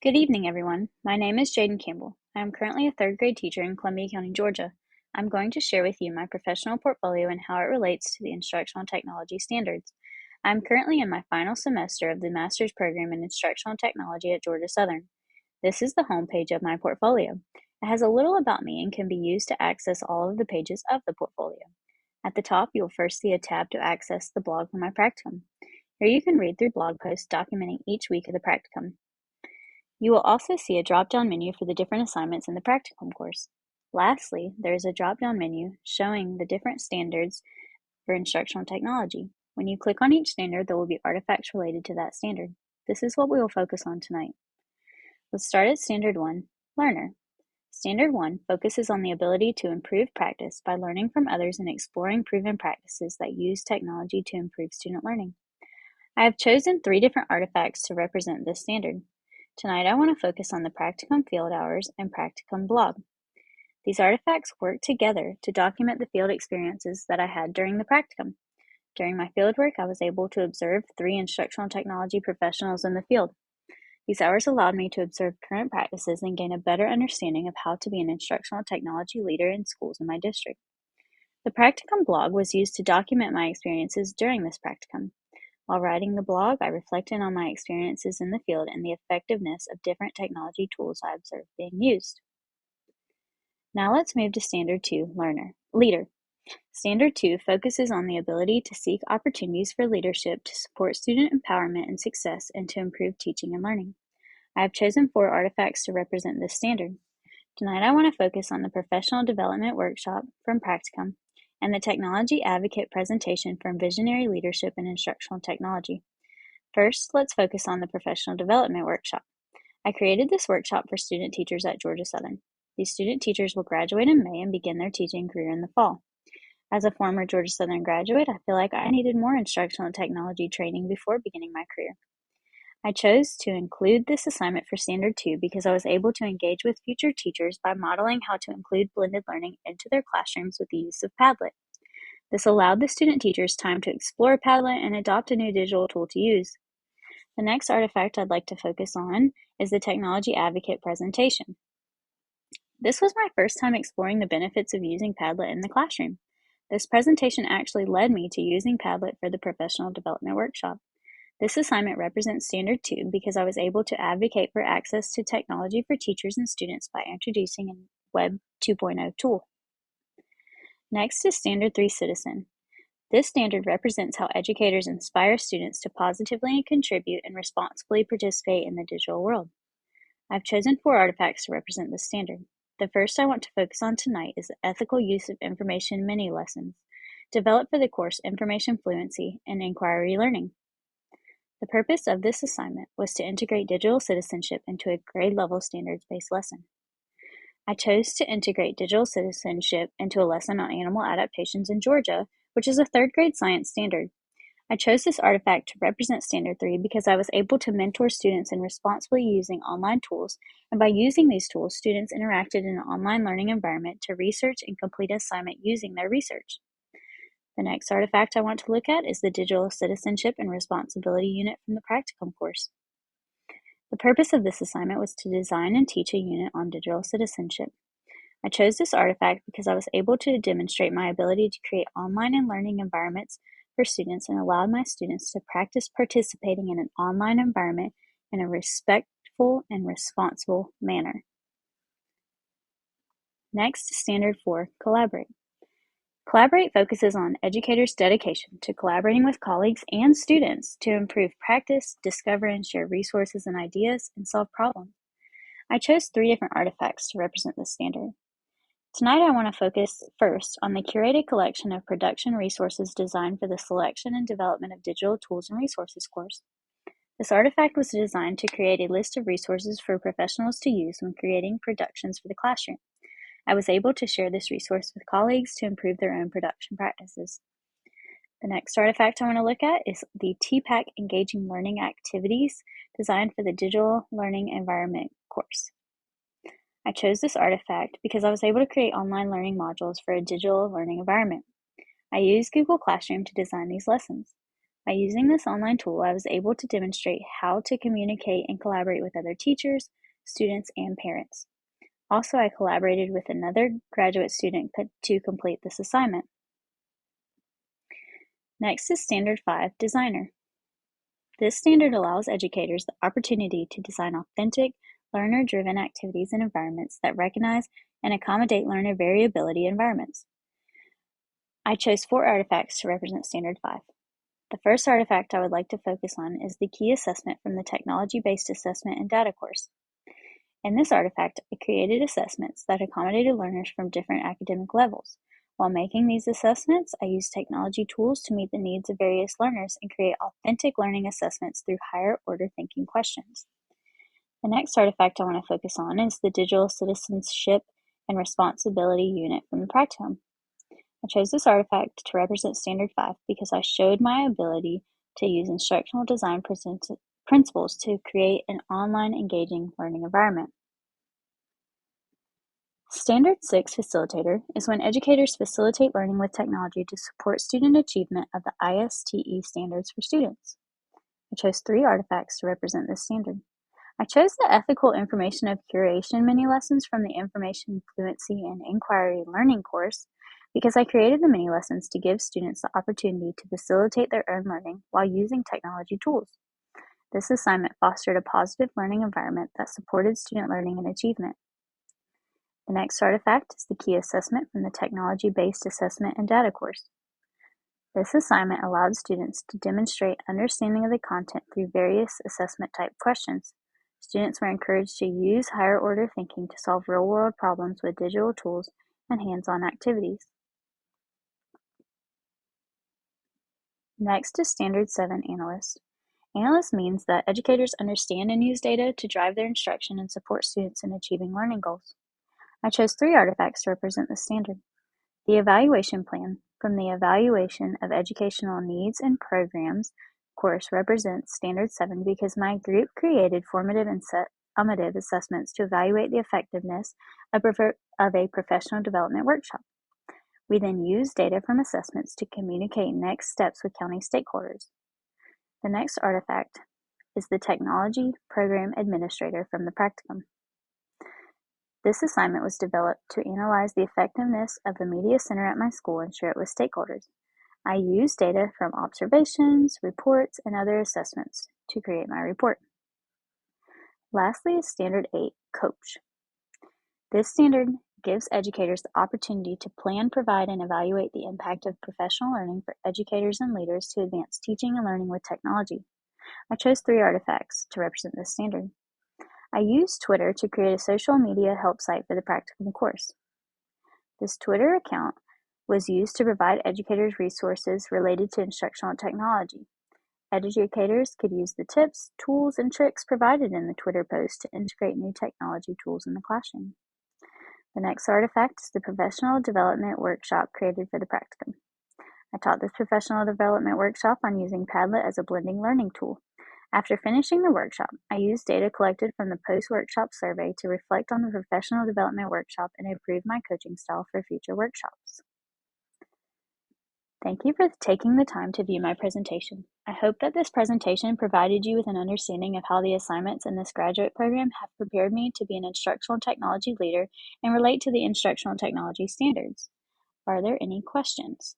Good evening, everyone. My name is Jadyn Campbell. I am currently a third grade teacher in Columbia County, Georgia. I'm going to share with you my professional portfolio and how it relates to the instructional technology standards. I'm currently in my final semester of the master's program in instructional technology at Georgia Southern. This is the home page of my portfolio. It has a little about me and can be used to access all of the pages of the portfolio. At the top, you'll first see a tab to access the blog for my practicum. Here you can read through blog posts documenting each week of the practicum. You will also see a drop-down menu for the different assignments in the practicum course. Lastly, there is a drop-down menu showing the different standards for instructional technology. When you click on each standard, there will be artifacts related to that standard. This is what we will focus on tonight. Let's start at Standard 1, Learner. Standard 1 focuses on the ability to improve practice by learning from others and exploring proven practices that use technology to improve student learning. I have chosen 3 different artifacts to represent this standard. Tonight I want to focus on the practicum field hours and practicum blog. These artifacts work together to document the field experiences that I had during the practicum. During my fieldwork, I was able to observe 3 instructional technology professionals in the field. These hours allowed me to observe current practices and gain a better understanding of how to be an instructional technology leader in schools in my district. The practicum blog was used to document my experiences during this practicum. While writing the blog, I reflected on my experiences in the field and the effectiveness of different technology tools I observed being used. Now let's move to Standard 2, Leader. Standard 2 focuses on the ability to seek opportunities for leadership to support student empowerment and success and to improve teaching and learning. I have chosen 4 artifacts to represent this standard. Tonight I want to focus on the Professional Development Workshop from Practicum and the Technology Advocate presentation from Visionary Leadership in Instructional Technology. First, let's focus on the Professional Development Workshop. I created this workshop for student teachers at Georgia Southern. These student teachers will graduate in May and begin their teaching career in the fall. As a former Georgia Southern graduate, I feel like I needed more instructional technology training before beginning my career. I chose to include this assignment for Standard 2 because I was able to engage with future teachers by modeling how to include blended learning into their classrooms with the use of Padlet. This allowed the student teachers time to explore Padlet and adopt a new digital tool to use. The next artifact I'd like to focus on is the Technology Advocate presentation. This was my first time exploring the benefits of using Padlet in the classroom. This presentation actually led me to using Padlet for the Professional Development Workshop. This assignment represents Standard 2 because I was able to advocate for access to technology for teachers and students by introducing a Web 2.0 tool. Next is Standard 3 Citizen. This standard represents how educators inspire students to positively contribute and responsibly participate in the digital world. I've chosen 4 artifacts to represent this standard. The first I want to focus on tonight is the ethical use of information mini lessons, developed for the course Information Fluency and Inquiry Learning. The purpose of this assignment was to integrate digital citizenship into a grade-level standards-based lesson. I chose to integrate digital citizenship into a lesson on animal adaptations in Georgia, which is a 3rd grade science standard. I chose this artifact to represent Standard 3 because I was able to mentor students in responsibly using online tools, and by using these tools, students interacted in an online learning environment to research and complete an assignment using their research. The next artifact I want to look at is the Digital Citizenship and Responsibility Unit from the Practicum course. The purpose of this assignment was to design and teach a unit on digital citizenship. I chose this artifact because I was able to demonstrate my ability to create online and learning environments for students and allowed my students to practice participating in an online environment in a respectful and responsible manner. Next, Standard 4, Collaborate. Collaborate focuses on educators' dedication to collaborating with colleagues and students to improve practice, discover and share resources and ideas, and solve problems. I chose 3 different artifacts to represent this standard. Tonight I want to focus first on the curated collection of production resources designed for the Selection and Development of Digital Tools and Resources course. This artifact was designed to create a list of resources for professionals to use when creating productions for the classroom. I was able to share this resource with colleagues to improve their own production practices. The next artifact I want to look at is the TPAC Engaging Learning Activities designed for the Digital Learning Environment course. I chose this artifact because I was able to create online learning modules for a digital learning environment. I used Google Classroom to design these lessons. By using this online tool, I was able to demonstrate how to communicate and collaborate with other teachers, students, and parents. Also, I collaborated with another graduate student to complete this assignment. Next is Standard 5, Designer. This standard allows educators the opportunity to design authentic, learner-driven activities and environments that recognize and accommodate learner variability environments. I chose 4 artifacts to represent Standard 5. The first artifact I would like to focus on is the key assessment from the Technology-Based Assessment and Data course. In this artifact, I created assessments that accommodated learners from different academic levels. While making these assessments, I used technology tools to meet the needs of various learners and create authentic learning assessments through higher-order thinking questions. The next artifact I want to focus on is the Digital Citizenship and Responsibility Unit from the Practicum. I chose this artifact to represent Standard 5 because I showed my ability to use instructional design principles to create an online engaging learning environment. Standard 6 Facilitator is when educators facilitate learning with technology to support student achievement of the ISTE standards for students. I chose 3 artifacts to represent this standard. I chose the Ethical Information of Curation mini-lessons from the Information Fluency and Inquiry Learning course because I created the mini-lessons to give students the opportunity to facilitate their own learning while using technology tools. This assignment fostered a positive learning environment that supported student learning and achievement. The next artifact is the key assessment from the Technology-Based Assessment and Data course. This assignment allowed students to demonstrate understanding of the content through various assessment-type questions. Students were encouraged to use higher-order thinking to solve real-world problems with digital tools and hands-on activities. Next is Standard 7 Analyst. Analyst means that educators understand and use data to drive their instruction and support students in achieving learning goals. I chose 3 artifacts to represent this standard. The Evaluation Plan from the Evaluation of Educational Needs and Programs course represents Standard 7 because my group created formative and summative assessments to evaluate the effectiveness of a professional development workshop. We then used data from assessments to communicate next steps with county stakeholders. The next artifact is the Technology Program Administrator from the Practicum. This assignment was developed to analyze the effectiveness of the media center at my school and share it with stakeholders. I used data from observations, reports, and other assessments to create my report. Lastly is Standard 8, Coach. This standard gives educators the opportunity to plan, provide, and evaluate the impact of professional learning for educators and leaders to advance teaching and learning with technology. I chose 3 artifacts to represent this standard. I used Twitter to create a social media help site for the Practicum course. This Twitter account was used to provide educators resources related to instructional technology. Educators could use the tips, tools, and tricks provided in the Twitter post to integrate new technology tools in the classroom. The next artifact is the Professional Development Workshop created for the Practicum. I taught this professional development workshop on using Padlet as a blending learning tool. After finishing the workshop, I used data collected from the post-workshop survey to reflect on the professional development workshop and improve my coaching style for future workshops. Thank you for taking the time to view my presentation. I hope that this presentation provided you with an understanding of how the assignments in this graduate program have prepared me to be an instructional technology leader and relate to the instructional technology standards. Are there any questions?